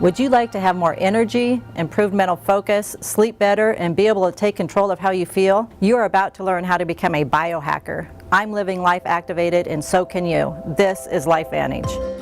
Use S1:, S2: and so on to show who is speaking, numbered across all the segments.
S1: Would you like to have more energy, improved mental focus, sleep better, and be able to take control of how you feel? You are about to learn how to become a biohacker. I'm living life activated, and so can you. This is LifeVantage.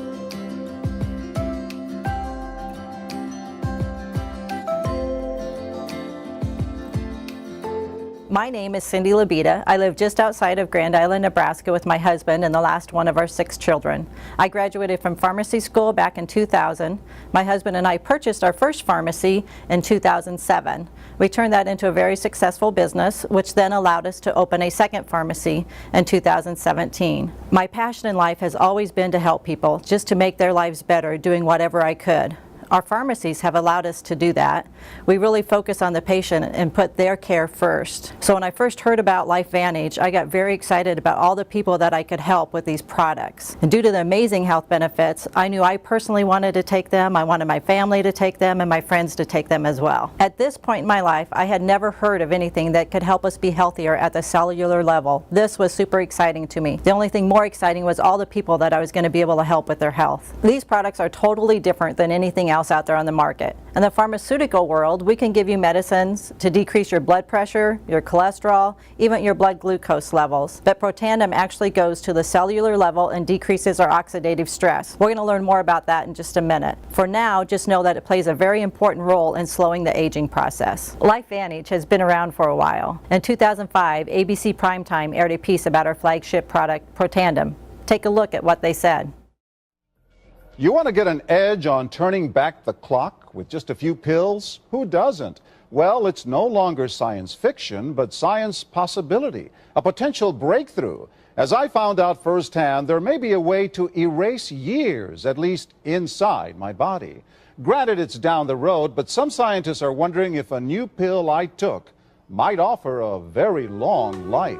S1: My name is Cindy Labita. I live just outside of Grand Island, Nebraska with my husband and the last one of our 6 children. I graduated from pharmacy school back in 2000. My husband and I purchased our first pharmacy in 2007. We turned that into a very successful business, which then allowed us to open a second pharmacy in 2017. My passion in life has always been to help people, just to make their lives better, doing whatever I could. Our pharmacies have allowed us to do that. We really focus on the patient and put their care first. So when I first heard about LifeVantage, I got very excited about all the people that I could help with these products. And due to the amazing health benefits, I knew I personally wanted to take them, I wanted my family to take them, and my friends to take them as well. At this point in my life, I had never heard of anything that could help us be healthier at the cellular level. This was super exciting to me. The only thing more exciting was all the people that I was going to be able to help with their health. These products are totally different than anything else out there on the market. In the pharmaceutical world, we can give you medicines to decrease your blood pressure, your cholesterol, even your blood glucose levels. But Protandim actually goes to the cellular level and decreases our oxidative stress. We're going to learn more about that in just a minute. For now, just know that it plays a very important role in slowing the aging process. LifeVantage has been around for a while. In 2005, ABC Primetime aired a piece about our flagship product, Protandim. Take a look at what they said.
S2: You want to get an edge on turning back the clock with just a few pills? Who doesn't? Well, it's no longer science fiction, but science possibility, a potential breakthrough. As I found out firsthand, there may be a way to erase years, at least inside my body. Granted, it's down the road, but some scientists are wondering if a new pill I took might offer a very long life.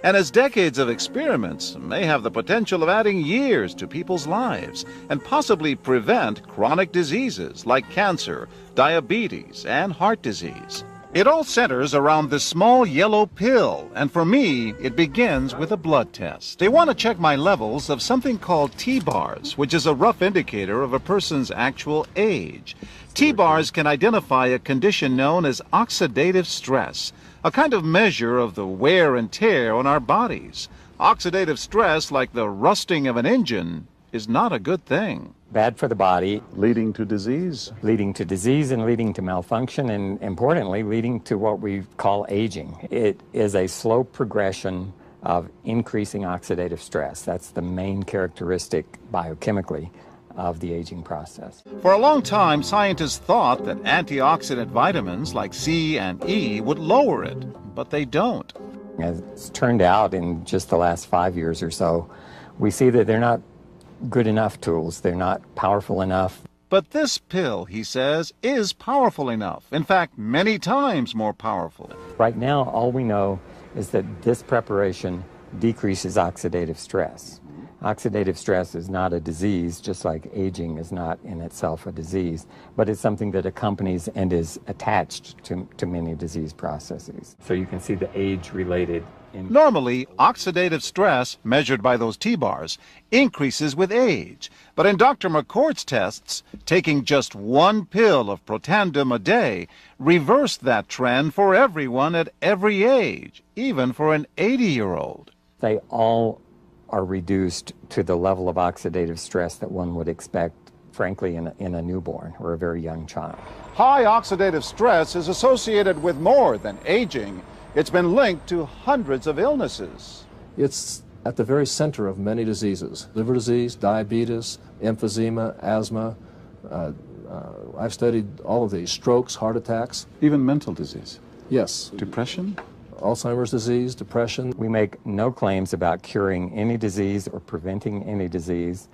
S2: And as decades of experiments may have the potential of adding years to people's lives and possibly prevent chronic diseases like cancer, diabetes, and heart disease. It all centers around this small yellow pill, and for me, it begins with a blood test. They want to check my levels of something called T-bars, which is a rough indicator of a person's actual age. T-bars can identify a condition known as oxidative stress, a kind of measure of the wear and tear on our bodies. Oxidative stress, like the rusting of an engine, is not a good thing.
S3: Bad for the body.
S2: Leading to disease.
S3: Leading to disease and leading to malfunction, and importantly, leading to what we call aging. It is a slow progression of increasing oxidative stress. That's the main characteristic biochemically of the aging process.
S2: For a long time, scientists thought that antioxidant vitamins like C and E would lower it, but they don't.
S3: As it's turned out in just the last 5 years or so, we see that they're not good enough tools. They're not powerful enough.
S2: But this pill, he says, is powerful enough. In fact, many times more powerful.
S3: Right now, all we know is that this preparation decreases oxidative stress. Oxidative stress is not a disease, just like aging is not in itself a disease, but it's something that accompanies and is attached to many disease processes. So you can see the age-related.
S2: Normally, oxidative stress, measured by those T-bars, increases with age. But in Dr. McCord's tests, taking just one pill of Protandim a day reversed that trend for everyone at every age, even for an 80-year-old.
S3: They all are reduced to the level of oxidative stress that one would expect, frankly, in a newborn or a very young child.
S2: High oxidative stress is associated with more than aging. It's been linked to hundreds of illnesses.
S4: It's at the very center of many diseases: liver disease, diabetes, emphysema, asthma. I've studied all of these: strokes, heart attacks.
S2: Even mental disease?
S4: Yes.
S2: Depression?
S4: Alzheimer's disease, depression.
S3: We make no claims about curing any disease or preventing any disease.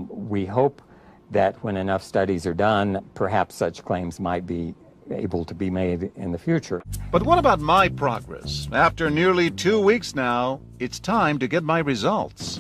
S3: We hope that when enough studies are done, perhaps such claims might be able to be made in the future.
S2: But what about my progress? After nearly 2 weeks now, it's time to get my results.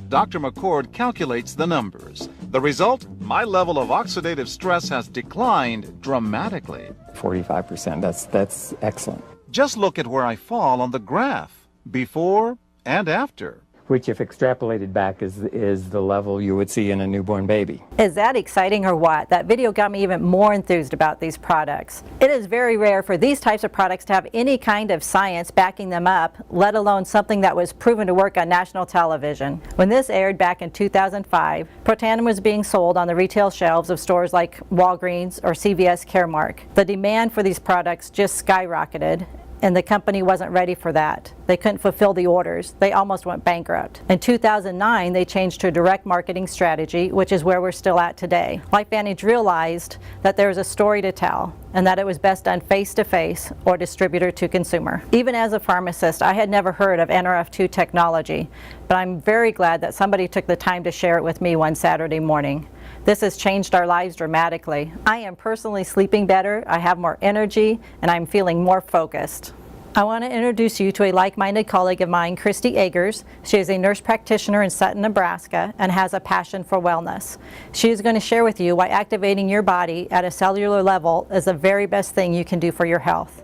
S2: Dr. McCord calculates the numbers. The result? My level of oxidative stress has declined dramatically.
S3: 45%, that's excellent.
S2: Just look at where I fall on the graph, before and after.
S3: which if extrapolated back is the level you would see in a newborn baby.
S1: Is that exciting or what? That video got me even more enthused about these products. It is very rare for these types of products to have any kind of science backing them up, let alone something that was proven to work on national television. When this aired back in 2005, Protandim was being sold on the retail shelves of stores like Walgreens or CVS Caremark. The demand for these products just skyrocketed, and the company wasn't ready for that. They couldn't fulfill the orders. They almost went bankrupt. In 2009, they changed to a direct marketing strategy, which is where we're still at today. LifeVantage realized that there was a story to tell, and that it was best done face-to-face or distributor to consumer. Even as a pharmacist, I had never heard of NRF2 technology, but I'm very glad that somebody took the time to share it with me one Saturday morning. This has changed our lives dramatically. I am personally sleeping better, I have more energy, and I'm feeling more focused. I want to introduce you to a like-minded colleague of mine, Christy Agers. She is a nurse practitioner in Sutton, Nebraska, and has a passion for wellness. She is going to share with you why activating your body at a cellular level is the very best thing you can do for your health.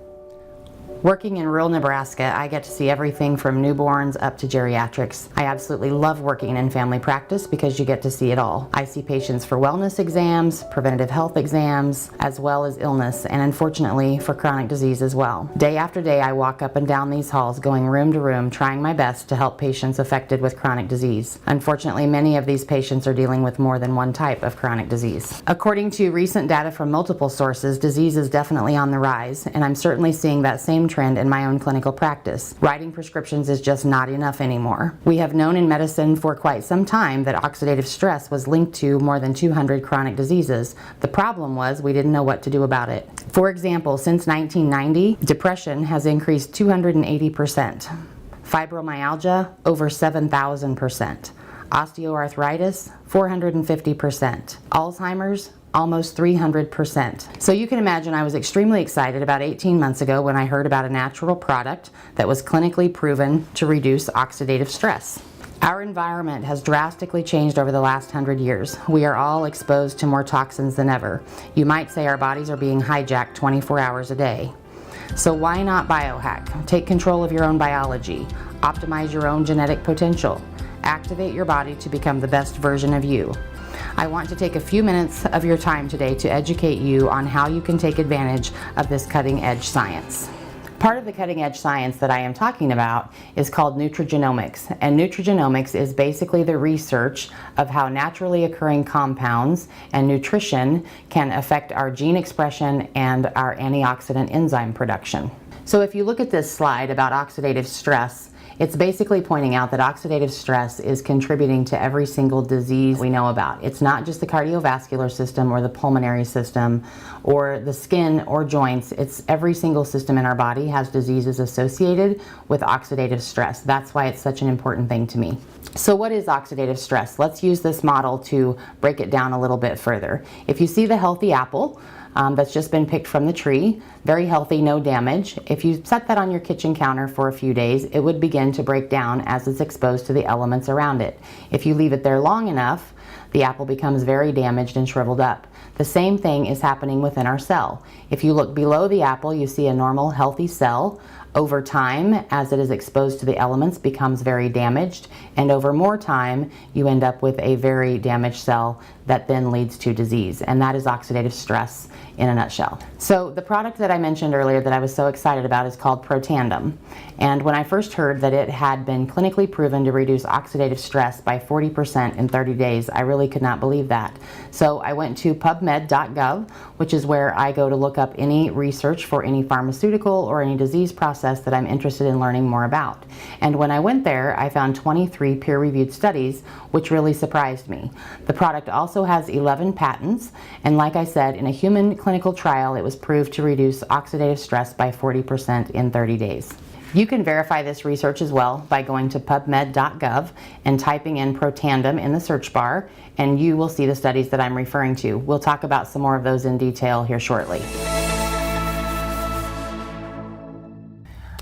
S5: Working in rural Nebraska, I get to see everything from newborns up to geriatrics. I absolutely love working in family practice because you get to see it all. I see patients for wellness exams, preventative health exams, as well as illness, and unfortunately for chronic disease as well. Day after day, I walk up and down these halls, going room to room, trying my best to help patients affected with chronic disease. Unfortunately, many of these patients are dealing with more than one type of chronic disease. According to recent data from multiple sources, disease is definitely on the rise, and I'm certainly seeing that same trend in my own clinical practice. Writing prescriptions is just not enough anymore. We have known in medicine for quite some time that oxidative stress was linked to more than 200 chronic diseases. The problem was we didn't know what to do about it. For example, since 1990, depression has increased 280%. Fibromyalgia, over 7,000%. Osteoarthritis, 450%. Alzheimer's, almost 300%. So you can imagine I was extremely excited about 18 months ago when I heard about a natural product that was clinically proven to reduce oxidative stress. Our environment has drastically changed over the last 100 years. We are all exposed to more toxins than ever. You might say our bodies are being hijacked 24 hours a day. So why not biohack? Take control of your own biology. Optimize your own genetic potential. Activate your body to become the best version of you. I want to take a few minutes of your time today to educate you on how you can take advantage of this cutting-edge science. Part of the cutting-edge science that I am talking about is called nutrigenomics, and nutrigenomics is basically the research of how naturally occurring compounds and nutrition can affect our gene expression and our antioxidant enzyme production. So if you look at this slide about oxidative stress, it's basically pointing out that oxidative stress is contributing to every single disease we know about. It's not just the cardiovascular system or the pulmonary system or the skin or joints. It's every single system in our body has diseases associated with oxidative stress. That's why it's such an important thing to me. So what is oxidative stress? Let's use this model to break it down a little bit further. If you see the healthy apple, that's just been picked from the tree, very healthy, no damage. If you set that on your kitchen counter for a few days, it would begin to break down as it's exposed to the elements around it. If you leave it there long enough, the apple becomes very damaged and shriveled up. The same thing is happening within our cell. If you look below the apple, you see a normal, healthy cell. Over time, as it is exposed to the elements, becomes very damaged, and over more time, you end up with a very damaged cell that then leads to disease, and that is oxidative stress in a nutshell. So the product that I mentioned earlier that I was so excited about is called Protandim, and when I first heard that it had been clinically proven to reduce oxidative stress by 40% in 30 days, I really could not believe that. So I went to PubMed.gov, which is where I go to look up any research for any pharmaceutical or any disease process that I'm interested in learning more about. And when I went there, I found 23 peer-reviewed studies, which really surprised me. The product also has 11 patents, and like I said, in a human clinical trial, it was proved to reduce oxidative stress by 40% in 30 days. You can verify this research as well by going to PubMed.gov and typing in Protandim in the search bar, and you will see the studies that I'm referring to. We'll talk about some more of those in detail here shortly.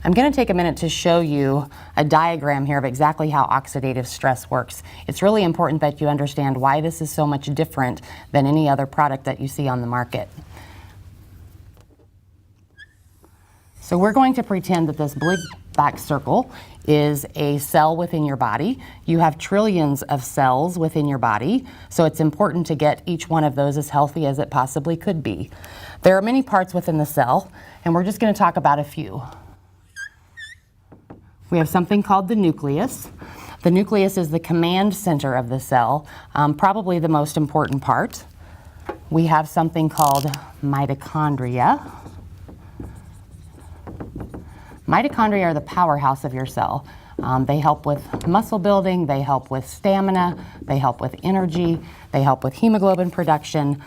S5: I'm going to take a minute to show you a diagram here of exactly how oxidative stress works. It's really important that you understand why this is so much different than any other product that you see on the market. So we're going to pretend that this big black circle is a cell within your body. You have trillions of cells within your body, so it's important to get each one of those as healthy as it possibly could be. There are many parts within the cell, and we're just going to talk about a few. We have something called the nucleus. The nucleus is the command center of the cell, probably the most important part. We have something called mitochondria. Mitochondria are the powerhouse of your cell. They help with muscle building, they help with stamina, they help with energy, they help with hemoglobin production.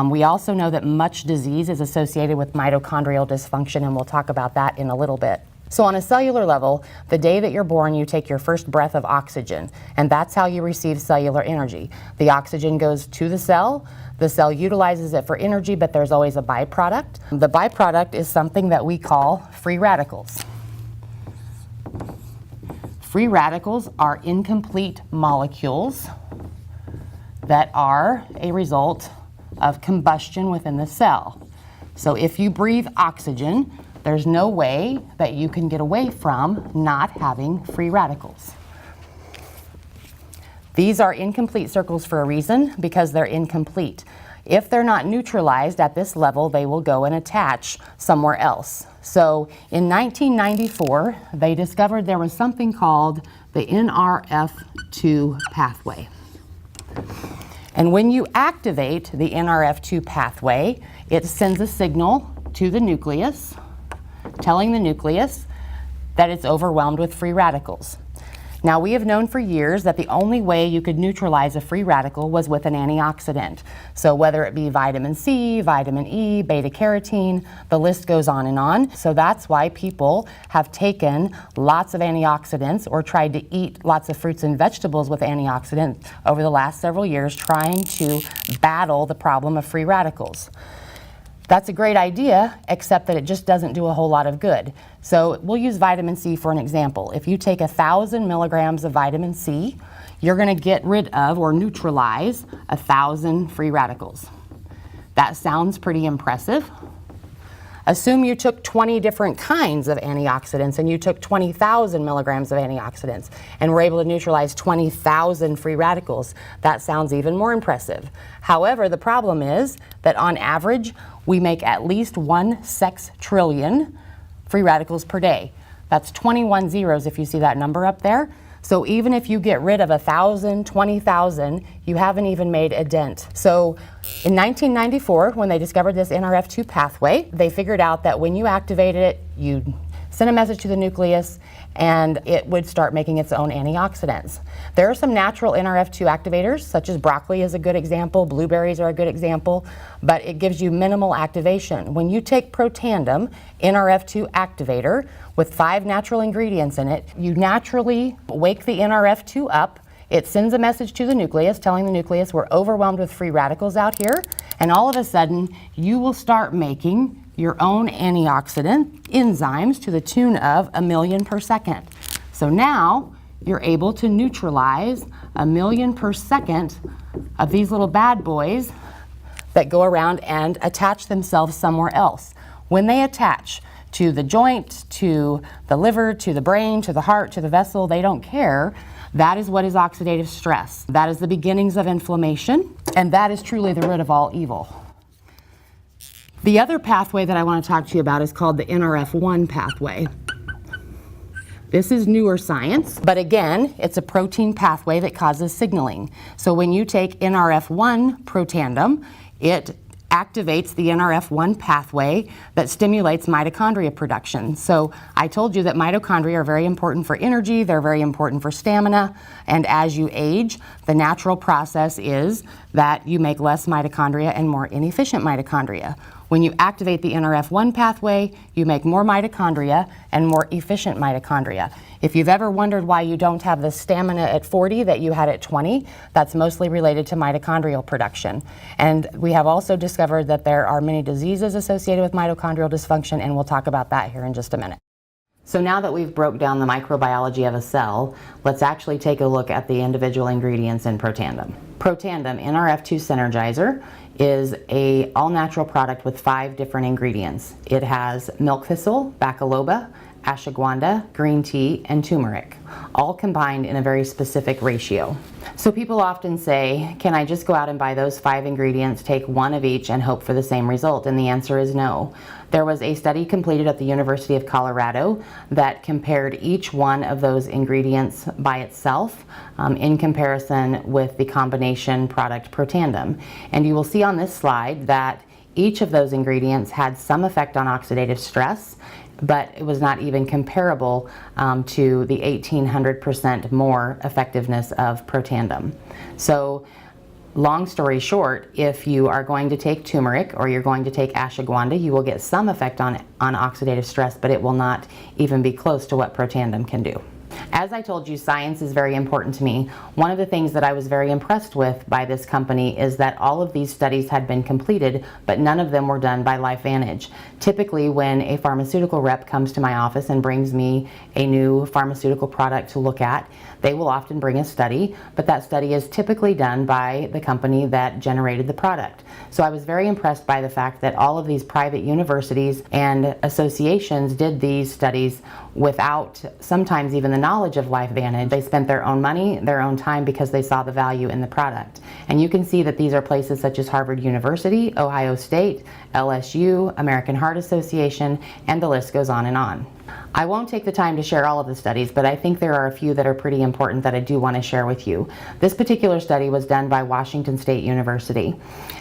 S5: We also know that much disease is associated with mitochondrial dysfunction, and we'll talk about that in a little bit. So on a cellular level, the day that you're born, you take your first breath of oxygen, and that's how you receive cellular energy. The oxygen goes to the cell utilizes it for energy, but there's always a byproduct. The byproduct is something that we call free radicals. Free radicals are incomplete molecules that are a result of combustion within the cell. So if you breathe oxygen, there's no way that you can get away from not having free radicals. These are incomplete circles for a reason, because they're incomplete. If they're not neutralized at this level, they will go and attach somewhere else. So in 1994, they discovered there was something called the NRF2 pathway. And when you activate the NRF2 pathway, it sends a signal to the nucleus, telling the nucleus that it's overwhelmed with free radicals. Now, we have known for years that the only way you could neutralize a free radical was with an antioxidant. So whether it be vitamin C, vitamin E, beta carotene, the list goes on and on. So that's why people have taken lots of antioxidants or tried to eat lots of fruits and vegetables with antioxidants over the last several years, trying to battle the problem of free radicals. That's a great idea, except that it just doesn't do a whole lot of good. So we'll use vitamin C for an example. If you take 1,000 milligrams of vitamin C, you're going to get rid of or neutralize 1,000 free radicals. That sounds pretty impressive. Assume you took 20 different kinds of antioxidants and you took 20,000 milligrams of antioxidants and were able to neutralize 20,000 free radicals. That sounds even more impressive. However, the problem is that on average, we make at least 1 sextrillion free radicals per day. That's 21 zeros if you see that number up there. So even if you get rid of 1,000, 20,000, you haven't even made a dent. So in 1994, when they discovered this NRF2 pathway, they figured out that when you activated it, you send a message to the nucleus, and it would start making its own antioxidants. There are some natural NRF2 activators, such as broccoli is a good example, blueberries are a good example, but it gives you minimal activation. When you take Protandim, NRF2 activator, with 5 natural ingredients in it, you naturally wake the NRF2 up. It sends a message to the nucleus, telling the nucleus we're overwhelmed with free radicals out here, and all of a sudden, you will start making your own antioxidant enzymes to the tune of 1 million per second. So now you're able to neutralize 1 million per second of these little bad boys that go around and attach themselves somewhere else. When they attach to the joint, to the liver, to the brain, to the heart, to the vessel, they don't care. That is what is oxidative stress. That is the beginnings of inflammation, and that is truly the root of all evil. The other pathway that I want to talk to you about is called the NRF1 pathway. This is newer science, but again, it's a protein pathway that causes signaling. So when you take NRF1 Protandim, it activates the NRF1 pathway that stimulates mitochondria production. So I told you that mitochondria are very important for energy, they're very important for stamina, and as you age, the natural process is that you make less mitochondria and more inefficient mitochondria. When you activate the NRF1 pathway, you make more mitochondria and more efficient mitochondria. If you've ever wondered why you don't have the stamina at 40 that you had at 20, that's mostly related to mitochondrial production. And we have also discovered that there are many diseases associated with mitochondrial dysfunction, and we'll talk about that here in just a minute. So now that we've broke down the microbiology of a cell, let's actually take a look at the individual ingredients in Protandim. Protandim NRF2 Synergizer is an all-natural product with 5 different ingredients. It has milk thistle, bacoloba, ashwagandha, green tea, and turmeric, all combined in a very specific ratio. So people often say, can I just go out and buy those 5 ingredients, take one of each, and hope for the same result? And the answer is no. There was a study completed at the University of Colorado that compared each one of those ingredients by itself in comparison with the combination product Protandim. And you will see on this slide that each of those ingredients had some effect on oxidative stress, but it was not even comparable to the 1,800% more effectiveness of Protandim. So, long story short, if you are going to take turmeric or you're going to take ashwagandha, you will get some effect on oxidative stress, but it will not even be close to what Protandim can do. As I told you, science is very important to me. One of the things that I was very impressed with by this company is that all of these studies had been completed, but none of them were done by LifeVantage. Typically, when a pharmaceutical rep comes to my office and brings me a new pharmaceutical product to look at, they will often bring a study, but that study is typically done by the company that generated the product. So I was very impressed by the fact that all of these private universities and associations did these studies without sometimes even the knowledge of LifeVantage. They spent their own money, their own time, because they saw the value in the product. And you can see that these are places such as Harvard University, Ohio State, LSU, American Heart Association, and the list goes on and on. I won't take the time to share all of the studies, but I think there are a few that are pretty important that I do want to share with you. This particular study was done by Washington State University,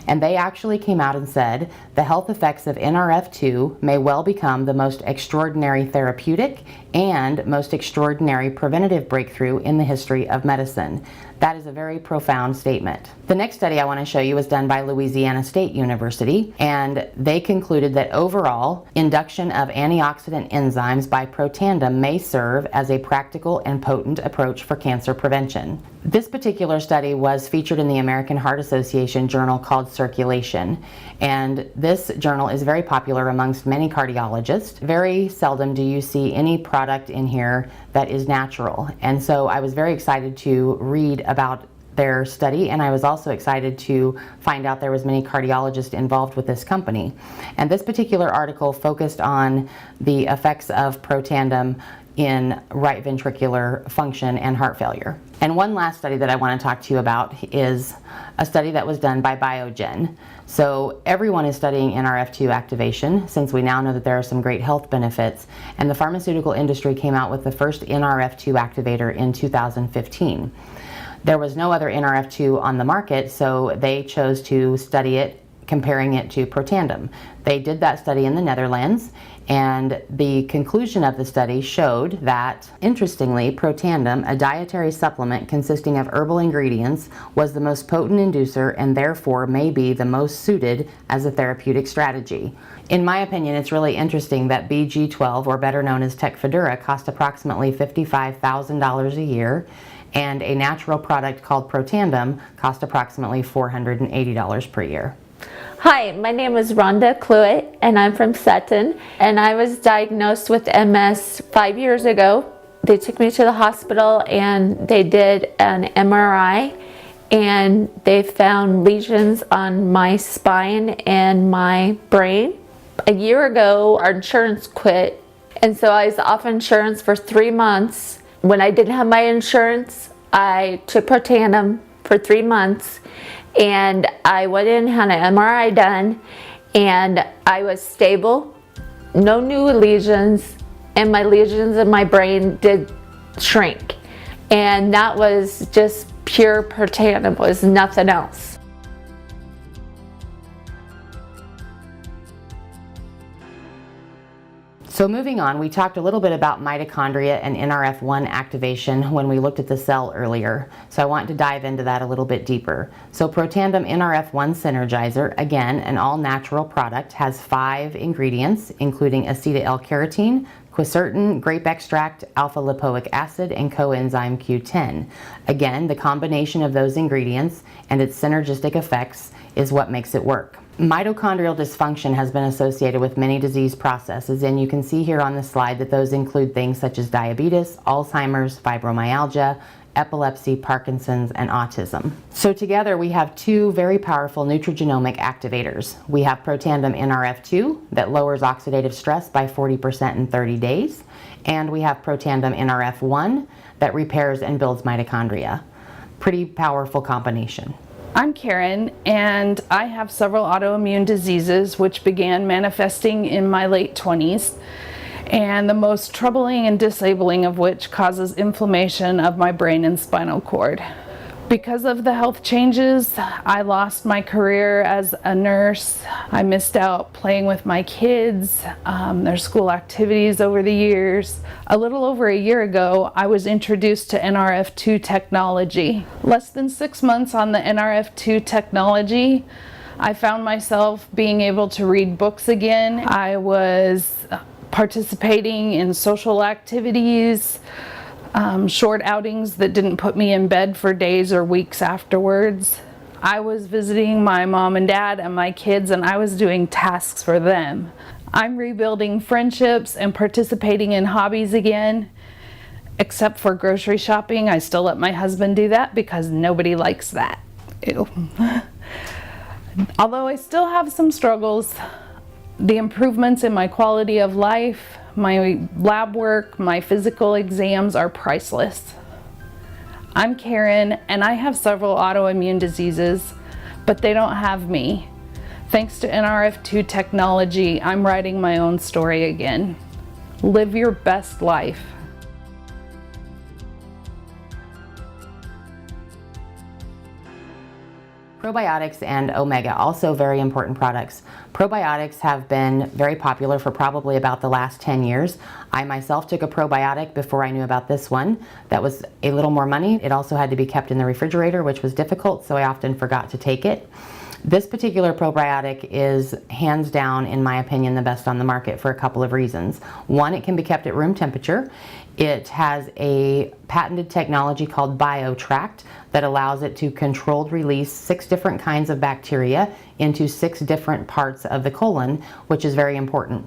S5: and they actually came out and said the health effects of NRF2 may well become the most extraordinary therapeutic and most extraordinary preventative breakthrough in the history of medicine. That is a very profound statement. The next study I want to show you was done by Louisiana State University, and they concluded that overall, induction of antioxidant enzymes by Protandim may serve as a practical and potent approach for cancer prevention. This particular study was featured in the American Heart Association journal called Circulation, and this journal is very popular amongst many cardiologists. Very seldom do you see any product in here that is natural, and so I was very excited to read about their study, and I was also excited to find out there was many cardiologists involved with this company. And this particular article focused on the effects of Protandim in right ventricular function and heart failure. And one last study that I want to talk to you about is a study that was done by Biogen. So everyone is studying NRF2 activation, since we now know that there are some great health benefits, and the pharmaceutical industry came out with the first NRF2 activator in 2015. There was no other NRF2 on the market, so they chose to study it, comparing it to Protandim. They did that study in the Netherlands, and the conclusion of the study showed that, interestingly, Protandim, a dietary supplement consisting of herbal ingredients, was the most potent inducer and therefore may be the most suited as a therapeutic strategy. In my opinion, it's really interesting that BG12, or better known as Tecfidera, cost approximately $55,000 a year, and a natural product called Protandim cost approximately $480 per year.
S6: Hi, my name is Rhonda Cluett, and I'm from Sutton, and I was diagnosed with MS 5 years ago. They took me to the hospital and they did an MRI, and they found lesions on my spine and my brain. A year ago, our insurance quit, and so I was off insurance for 3 months. When I didn't have my insurance, I took Protandim for 3 months, and I went in and had an MRI done, and I was stable, no new lesions, and my lesions in my brain did shrink. And that was just pure Protandim, was nothing else.
S5: So moving on, we talked a little bit about mitochondria and NRF1 activation when we looked at the cell earlier. So I want to dive into that a little bit deeper. So Protandim NRF1 Synergizer, again, an all-natural product, has 5 ingredients, including acetyl-L-carotene, quercetin, grape extract, alpha-lipoic acid, and coenzyme Q10. Again, the combination of those ingredients and its synergistic effects is what makes it work. Mitochondrial dysfunction has been associated with many disease processes, and you can see here on the slide that those include things such as diabetes, Alzheimer's, fibromyalgia, epilepsy, Parkinson's, and autism. So together we have two very powerful nutrigenomic activators. We have Protandim NRF2 that lowers oxidative stress by 40% in 30 days, and we have Protandim NRF1 that repairs and builds mitochondria. Pretty powerful combination.
S7: I'm Karen, and I have several autoimmune diseases which began manifesting in my late 20s, and the most troubling and disabling of which causes inflammation of my brain and spinal cord. Because of the health changes, I lost my career as a nurse. I missed out playing with my kids, their school activities over the years. A little over a year ago, I was introduced to NRF2 technology. Less than 6 months on the NRF2 technology, I found myself being able to read books again. I was participating in social activities, short outings that didn't put me in bed for days or weeks afterwards. I was visiting my mom and dad and my kids, and I was doing tasks for them. I'm rebuilding friendships and participating in hobbies again, except for grocery shopping. I still let my husband do that because nobody likes that. Ew. Although I still have some struggles, the improvements in my quality of life, my lab work, my physical exams are priceless. I'm Karen, and I have several autoimmune diseases, but they don't have me. Thanks to NRF2 technology, I'm writing my own story again. Live your best life.
S5: Probiotics and Omega, also very important products. Probiotics have been very popular for probably about the last 10 years. I myself took a probiotic before I knew about this one. That was a little more money. It also had to be kept in the refrigerator, which was difficult, so I often forgot to take it. This particular probiotic is hands down, in my opinion, the best on the market for a couple of reasons. One, it can be kept at room temperature. It has a patented technology called BioTract that allows it to controlled release 6 different kinds of bacteria into 6 different parts of the colon, which is very important.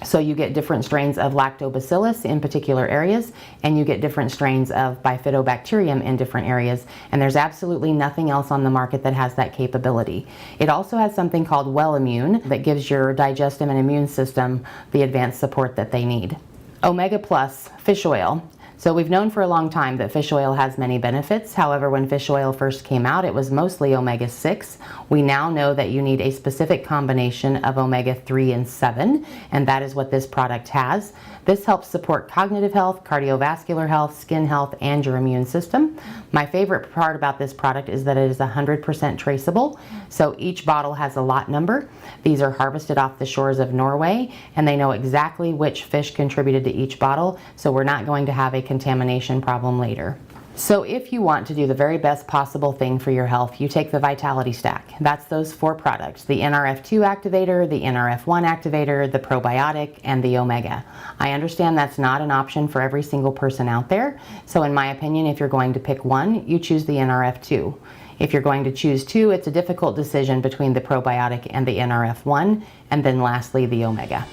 S5: So you get different strains of lactobacillus in particular areas, and you get different strains of bifidobacterium in different areas, and there's absolutely nothing else on the market that has that capability. It also has something called Wellimmune that gives your digestive and immune system the advanced support that they need. Omega Plus fish oil. So we've known for a long time that fish oil has many benefits. However, when fish oil first came out, it was mostly omega-6. We now know that you need a specific combination of omega-3 and 7, and that is what this product has. This helps support cognitive health, cardiovascular health, skin health, and your immune system. My favorite part about this product is that it is 100% traceable. So each bottle has a lot number. These are harvested off the shores of Norway, and they know exactly which fish contributed to each bottle, so we're not going to have a contamination problem later. So if you want to do the very best possible thing for your health, you take the Vitality Stack. That's those 4 products: the NRF2 activator, the NRF1 activator, the probiotic, and the Omega. I understand that's not an option for every single person out there. So in my opinion, if you're going to pick one, you choose the NRF2. If you're going to choose 2, it's a difficult decision between the probiotic and the NRF1, and then lastly, the Omega.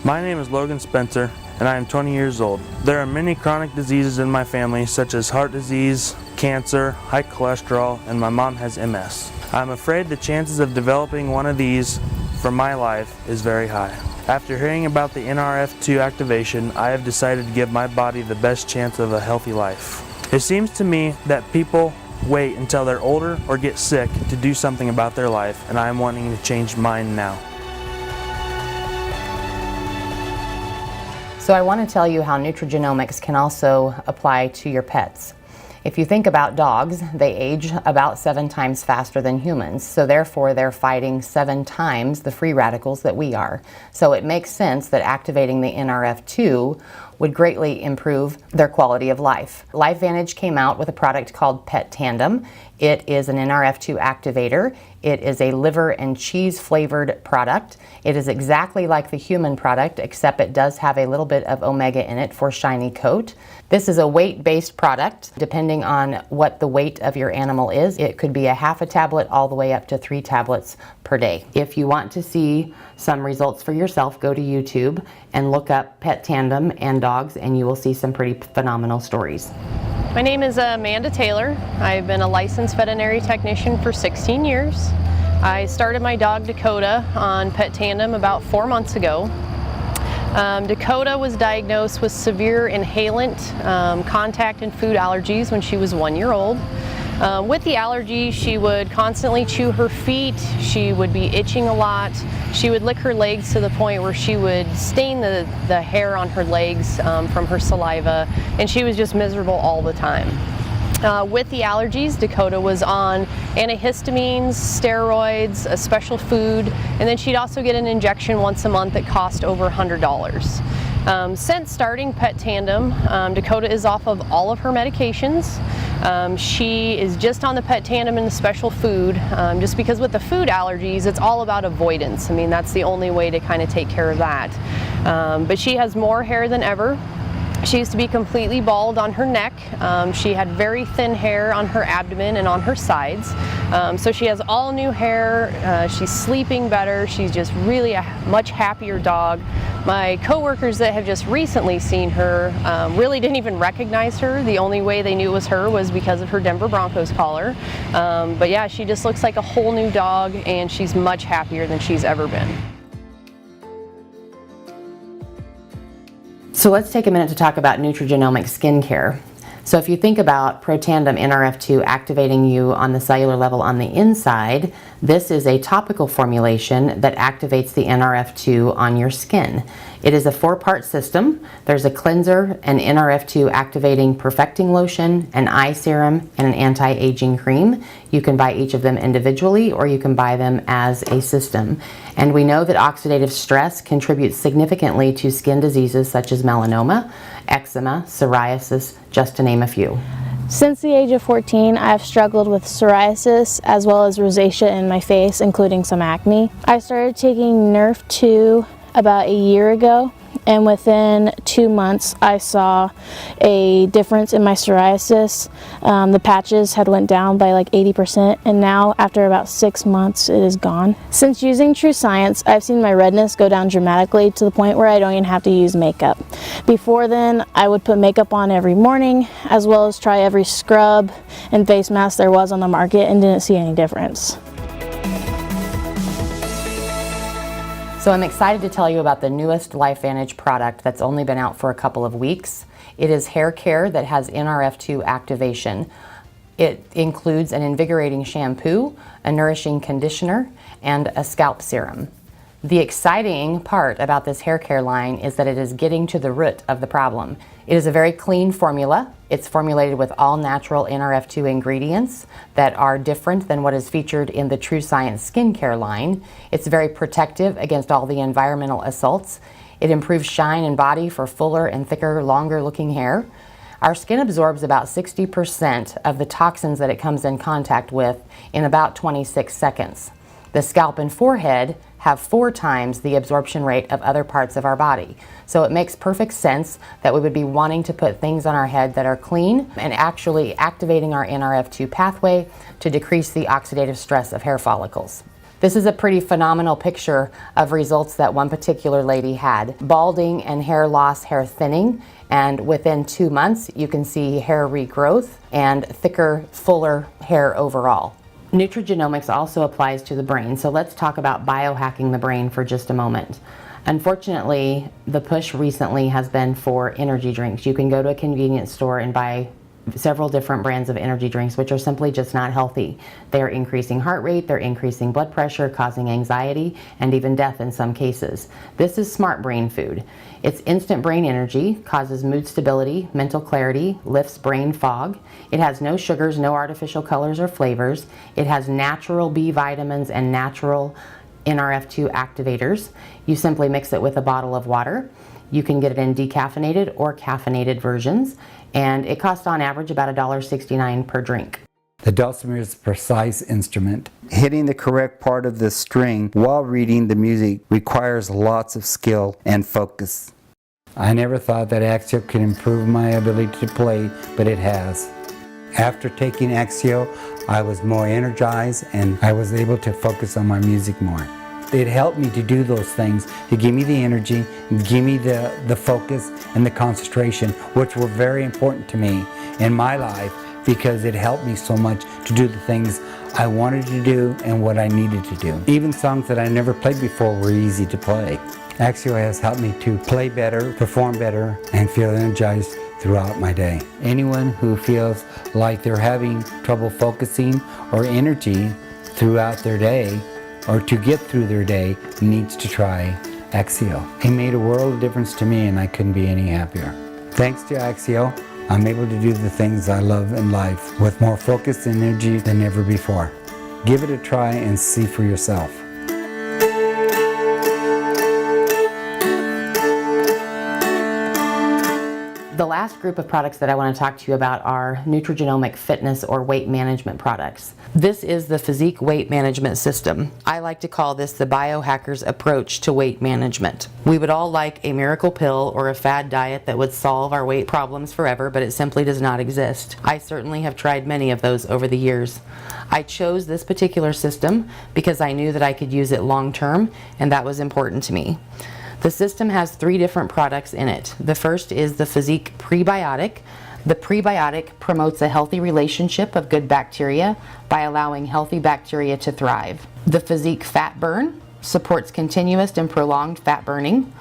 S8: My name is Logan Spencer, and I am 20 years old. There are many chronic diseases in my family, such as heart disease, cancer, high cholesterol, and my mom has MS. I'm afraid the chances of developing one of these for my life is very high. After hearing about the NRF2 activation, I have decided to give my body the best chance of a healthy life. It seems to me that people wait until they're older or get sick to do something about their life, and I am wanting to change mine now.
S5: So I want to tell you how nutrigenomics can also apply to your pets. If you think about dogs, they age about 7 times faster than humans, so therefore they're fighting 7 times the free radicals that we are. So it makes sense that activating the NRF2 would greatly improve their quality of life. LifeVantage came out with a product called Pet Tandem. It is an NRF2 activator. It is a liver and cheese flavored product. It is exactly like the human product, except it does have a little bit of omega in it for shiny coat. This is a weight-based product. Depending on what the weight of your animal is, it could be a half a tablet all the way up to 3 tablets per day. If you want to see some results for yourself, go to YouTube and look up Pet Tandem and dogs, and you will see some pretty phenomenal stories.
S9: My name is Amanda Taylor. I've been a licensed veterinary technician for 16 years. I started my dog Dakota on Pet Tandem about 4 months ago. Dakota was diagnosed with severe inhalant, contact and food allergies when she was 1 year old. With the allergy, she would constantly chew her feet, she would be itching a lot, she would lick her legs to the point where she would stain the hair on her legs from her saliva, and she was just miserable all the time. With the allergies, Dakota was on antihistamines, steroids, a special food, and then she'd also get an injection once a month that cost over $100. Since starting Pet Tandem, Dakota is off of all of her medications. She is just on the Pet Tandem and the special food, just because with the food allergies, it's all about avoidance. I mean, that's the only way to kind of take care of that. But she has more hair than ever. She used to be completely bald on her neck. She had very thin hair on her abdomen and on her sides. So she has all new hair. She's sleeping better. She's just really a much happier dog. My coworkers that have just recently seen her really didn't even recognize her. The only way they knew it was her was because of her Denver Broncos collar. But yeah, she just looks like a whole new dog, and she's much happier than she's ever been.
S5: So let's take a minute to talk about nutrigenomic skincare. So if you think about Protandim NRF2 activating you on the cellular level on the inside, this is a topical formulation that activates the NRF2 on your skin. It is a 4-part system. There's a cleanser, an NRF2 activating perfecting lotion, an eye serum, and an anti-aging cream. You can buy each of them individually, or you can buy them as a system. And we know that oxidative stress contributes significantly to skin diseases such as melanoma, eczema, psoriasis, just to name a few.
S10: Since the age of 14, I've struggled with psoriasis as well as rosacea in my face, including some acne. I started taking Nerf 2 about a year ago, and within 2 months I saw a difference in my psoriasis. The patches had went down by like 80%, and now after about 6 months it is gone. Since using TrueScience, I've seen my redness go down dramatically to the point where I don't even have to use makeup. Before then, I would put makeup on every morning, as well as try every scrub and face mask there was on the market, and didn't see any difference.
S5: So I'm excited to tell you about the newest LifeVantage product that's only been out for a couple of weeks. It is hair care that has NRF2 activation. It includes an invigorating shampoo, a nourishing conditioner, and a scalp serum. The exciting part about this hair care line is that it is getting to the root of the problem. It is a very clean formula. It's formulated with all natural NRF2 ingredients that are different than what is featured in the TrueScience skincare line. It's very protective against all the environmental assaults. It improves shine and body for fuller and thicker, longer looking hair. Our skin absorbs about 60% of the toxins that it comes in contact with in about 26 seconds. The scalp and forehead have 4 times the absorption rate of other parts of our body. So it makes perfect sense that we would be wanting to put things on our head that are clean and actually activating our NRF2 pathway to decrease the oxidative stress of hair follicles. This is a pretty phenomenal picture of results that one particular lady had. Balding and hair loss, hair thinning, and within 2 months you can see hair regrowth and thicker, fuller hair overall. Nutrigenomics also applies to the brain, so let's talk about biohacking the brain for just a moment. Unfortunately, the push recently has been for energy drinks. You can go to a convenience store and buy several different brands of energy drinks, which are simply just not healthy. They're increasing heart rate, they're increasing blood pressure, causing anxiety, and even death in some cases. This is smart brain food. It's instant brain energy, causes mood stability, mental clarity, lifts brain fog. It has no sugars, no artificial colors or flavors. It has natural B vitamins and natural NRF2 activators. You simply mix it with a bottle of water. You can get it in decaffeinated or caffeinated versions, and it costs on average about $1.69 per drink.
S11: The dulcimer is a precise instrument. Hitting the correct part of the string while reading the music requires lots of skill and focus. I never thought that Axio could improve my ability to play, but it has. After taking Axio, I was more energized and I was able to focus on my music more. It helped me to do those things, to give me the energy, give me the focus and the concentration, which were very important to me in my life, because it helped me so much to do the things I wanted to do and what I needed to do. Even songs that I never played before were easy to play. Axio has helped me to play better, perform better, and feel energized throughout my day. Anyone who feels like they're having trouble focusing or energy throughout their day or to get through their day needs to try Axio. It made a world of difference to me and I couldn't be any happier. Thanks to Axio, I'm able to do the things I love in life with more focus and energy than ever before. Give it a try and see for yourself.
S5: The last group of products that I want to talk to you about are nutrigenomic fitness or weight management products. This is the Physique Weight Management System. I like to call this the biohacker's approach to weight management. We would all like a miracle pill or a fad diet that would solve our weight problems forever, but it simply does not exist. I certainly have tried many of those over the years. I chose this particular system because I knew that I could use it long term, and that was important to me. The system has 3 different products in it. The first is the Physique Prebiotic. The prebiotic promotes a healthy relationship of good bacteria by allowing healthy bacteria to thrive. The Physique Fat Burn supports continuous and prolonged fat burning.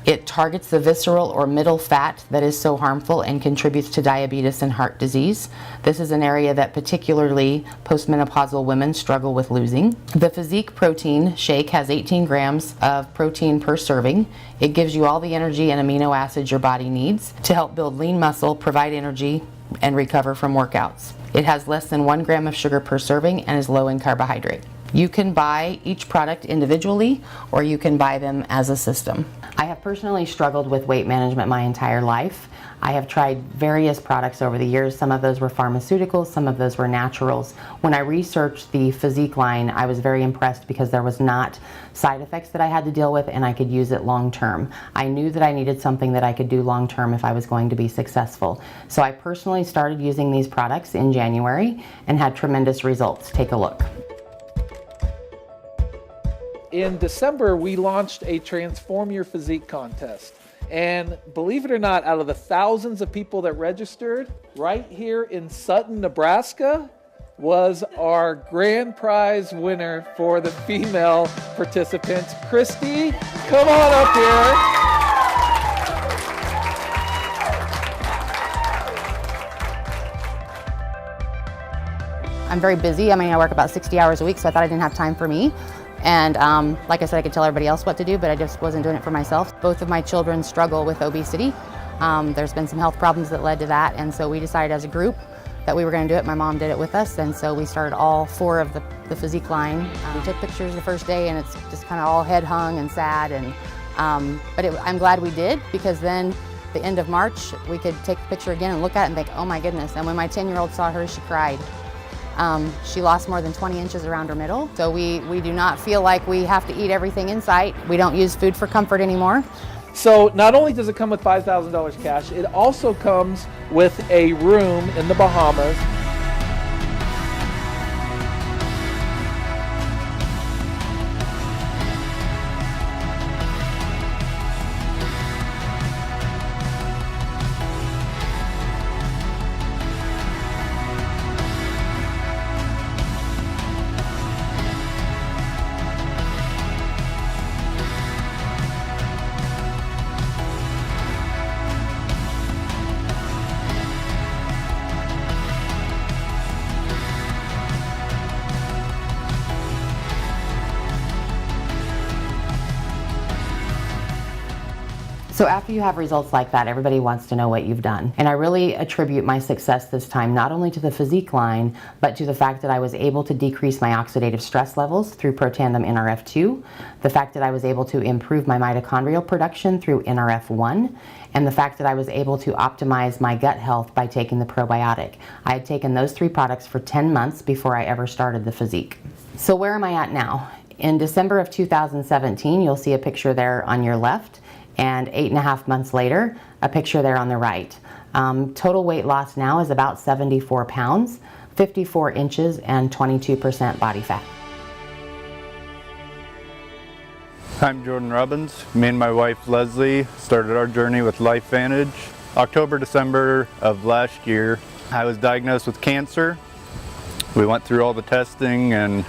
S5: It targets the visceral or middle fat that is so harmful and contributes to diabetes and heart disease. This is an area that particularly postmenopausal women struggle with losing. The Physique Protein Shake has 18 grams of protein per serving. It gives you all the energy and amino acids your body needs to help build lean muscle, provide energy, and recover from workouts. It has less than 1 gram of sugar per serving and is low in carbohydrate. You can buy each product individually or you can buy them as a system. I have personally struggled with weight management my entire life. I have tried various products over the years. Some of those were pharmaceuticals, some of those were naturals. When I researched the Physique line, I was very impressed because there was not side effects that I had to deal with and I could use it long term. I knew that I needed something that I could do long term if I was going to be successful. So I personally started using these products in January and had tremendous results. Take a look.
S12: In December, we launched a Transform Your Physique contest. And believe it or not, out of the thousands of people that registered, right here in Sutton, Nebraska, was our grand prize winner for the female participants. Christy, come on up here.
S5: I'm very busy. I work about 60 hours a week, so I thought I didn't have time for me. And like I said, I could tell everybody else what to do, but I just wasn't doing it for myself. Both of my children struggle with obesity. There's been some health problems that led to that, and so we decided as a group that we were going to do it. My mom did it with us, and so we started all 4 of the Physique line. We took pictures the first day, and it's just kind of all head hung and sad. And I'm glad we did, because then the end of March, we could take the picture again and look at it and think, oh my goodness. And when my 10-year-old saw her, she cried. She lost more than 20 inches around her middle. So we do not feel like we have to eat everything in sight. We don't use food for comfort anymore.
S12: So not only does it come with $5,000 cash, it also comes with a room in the Bahamas.
S5: So after you have results like that, everybody wants to know what you've done. And I really attribute my success this time not only to the Physique line, but to the fact that I was able to decrease my oxidative stress levels through Protandim NRF2, the fact that I was able to improve my mitochondrial production through NRF1, and the fact that I was able to optimize my gut health by taking the probiotic. I had taken those 3 products for 10 months before I ever started the Physique. So where am I at now? In December of 2017, you'll see a picture there on your left, and 8.5 months later, a picture there on the right. Total weight loss now is about 74 pounds, 54 inches, and 22% body fat.
S13: I'm Jordan Robbins. Me and my wife Leslie started our journey with LifeVantage October, December of last year. I was diagnosed with cancer. We went through all the testing and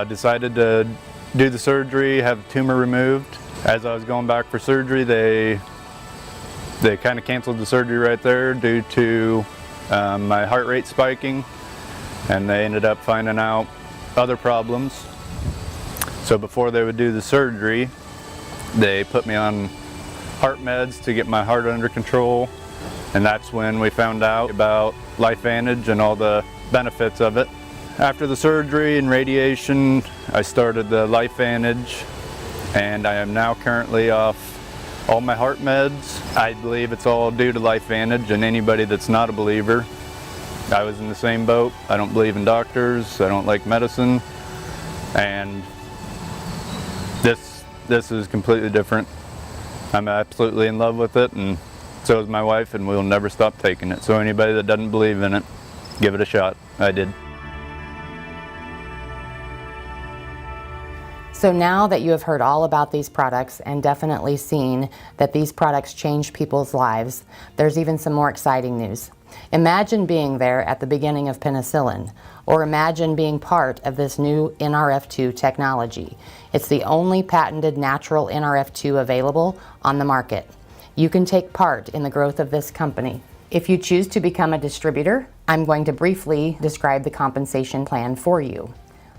S13: decided to do the surgery, have the tumor removed. As I was going back for surgery, they kind of canceled the surgery right there due to my heart rate spiking, and they ended up finding out other problems. So before they would do the surgery, they put me on heart meds to get my heart under control, and that's when we found out about LifeVantage and all the benefits of it. After the surgery and radiation, I started the LifeVantage, and I am now currently off all my heart meds. I believe it's all due to LifeVantage, and anybody that's not a believer, I was in the same boat. I don't believe in doctors, I don't like medicine, and this is completely different. I'm absolutely in love with it, and so is my wife, and we'll never stop taking it. So anybody that doesn't believe in it, give it a shot. I did.
S5: So now that you have heard all about these products and definitely seen that these products change people's lives, there's even some more exciting news. Imagine being there at the beginning of penicillin, or imagine being part of this new NRF2 technology. It's the only patented natural NRF2 available on the market. You can take part in the growth of this company. If you choose to become a distributor, I'm going to briefly describe the compensation plan for you.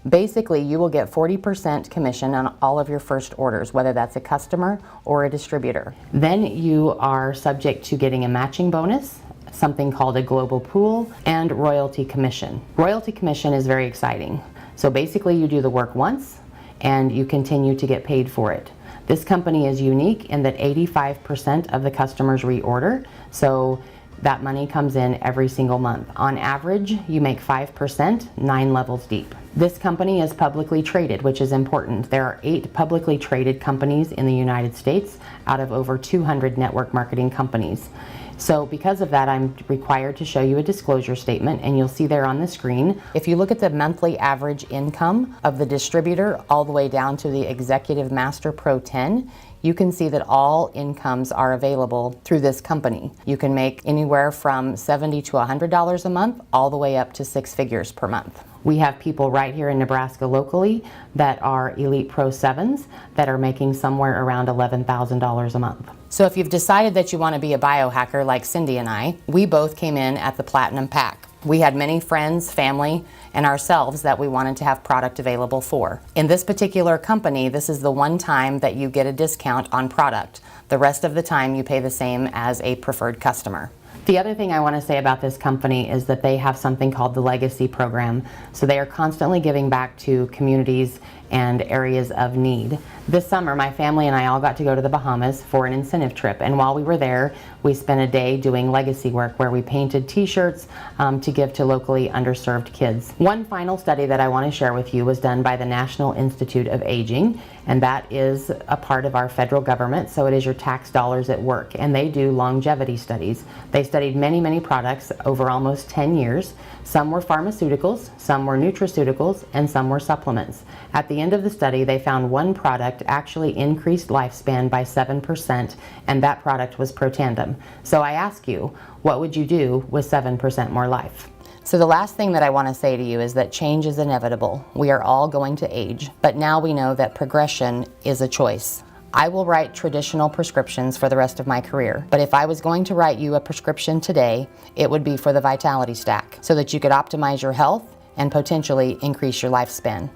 S5: Basically, you will get 40% commission on all of your first orders, whether that's a customer or a distributor. Then you are subject to getting a matching bonus, something called a global pool, and royalty commission. Royalty commission is very exciting. So basically, you do the work once and you continue to get paid for it. This company is unique in that 85% of the customers reorder, so that money comes in every single month. On average, you make 5%, 9 levels deep. This company is publicly traded, which is important. There are 8 publicly traded companies in the United States out of over 200 network marketing companies. So because of that, I'm required to show you a disclosure statement, and you'll see there on the screen. If you look at the monthly average income of the distributor all the way down to the Executive Master Pro 10, you can see that all incomes are available through this company. You can make anywhere from $70 to $100 a month, all the way up to 6 figures per month. We have people right here in Nebraska locally that are Elite Pro 7s that are making somewhere around $11,000 a month. So if you've decided that you want to be a biohacker like Cindy and I, we both came in at the Platinum Pack. We had many friends, family, and ourselves that we wanted to have product available for. In this particular company, this is the one time that you get a discount on product. The rest of the time you pay the same as a preferred customer. The other thing I want to say about this company is that they have something called the Legacy Program. So they are constantly giving back to communities and areas of need. This summer, my family and I all got to go to the Bahamas for an incentive trip, and while we were there, we spent a day doing legacy work where we painted t-shirts to give to locally underserved kids. One final study that I want to share with you was done by the National Institute of Aging, and that is a part of our federal government, so it is your tax dollars at work, and they do longevity studies. They studied many, many products over almost 10 years. Some were pharmaceuticals, some were nutraceuticals, and some were supplements. At the end of the study, they found one product actually increased lifespan by 7%, and that product was Protandim. So I ask you, what would you do with 7% more life? So the last thing that I want to say to you is that change is inevitable. We are all going to age, but now we know that progression is a choice. I will write traditional prescriptions for the rest of my career, but if I was going to write you a prescription today, it would be for the Vitality Stack, so that you could optimize your health and potentially increase your lifespan.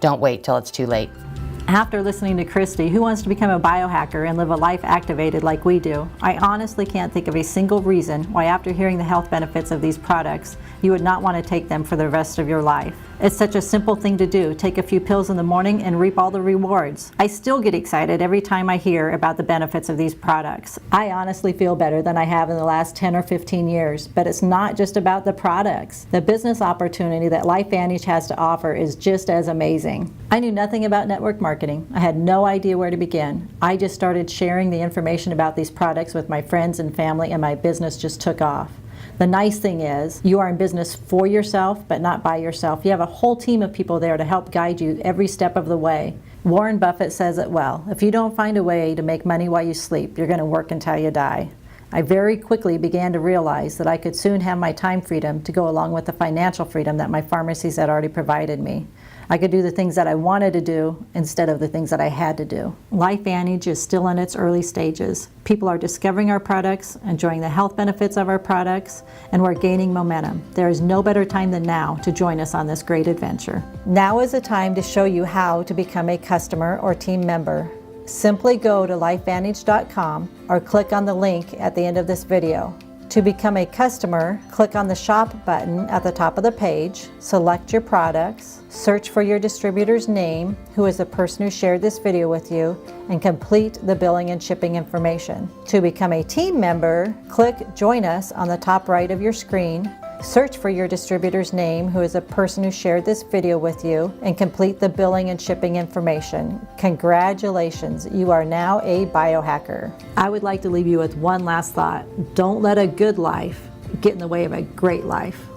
S5: Don't wait till it's too late.
S1: After listening to Christy, who wants to become a biohacker and live a life activated like we do, I honestly can't think of a single reason why, after hearing the health benefits of these products, you would not want to take them for the rest of your life. It's such a simple thing to do. Take a few pills in the morning and reap all the rewards. I still get excited every time I hear about the benefits of these products. I honestly feel better than I have in the last 10 or 15 years, but it's not just about the products. The business opportunity that LifeVantage has to offer is just as amazing. I knew nothing about network marketing. I had no idea where to begin. I just started sharing the information about these products with my friends and family, and my business just took off. The nice thing is, you are in business for yourself, but not by yourself. You have a whole team of people there to help guide you every step of the way. Warren Buffett says it well, if you don't find a way to make money while you sleep, you're going to work until you die. I very quickly began to realize that I could soon have my time freedom to go along with the financial freedom that my pharmacies had already provided me. I could do the things that I wanted to do instead of the things that I had to do. LifeVantage is still in its early stages. People are discovering our products, enjoying the health benefits of our products, and we're gaining momentum. There is no better time than now to join us on this great adventure. Now is the time to show you how to become a customer or team member. Simply go to lifevantage.com or click on the link at the end of this video. To become a customer, click on the Shop button at the top of the page, select your products, search for your distributor's name, who is the person who shared this video with you, and complete the billing and shipping information. To become a team member, click Join Us on the top right of your screen, search for your distributor's name, who is the person who shared this video with you, and complete the billing and shipping information. Congratulations, you are now a biohacker. I would like to leave you with one last thought. Don't let a good life get in the way of a great life.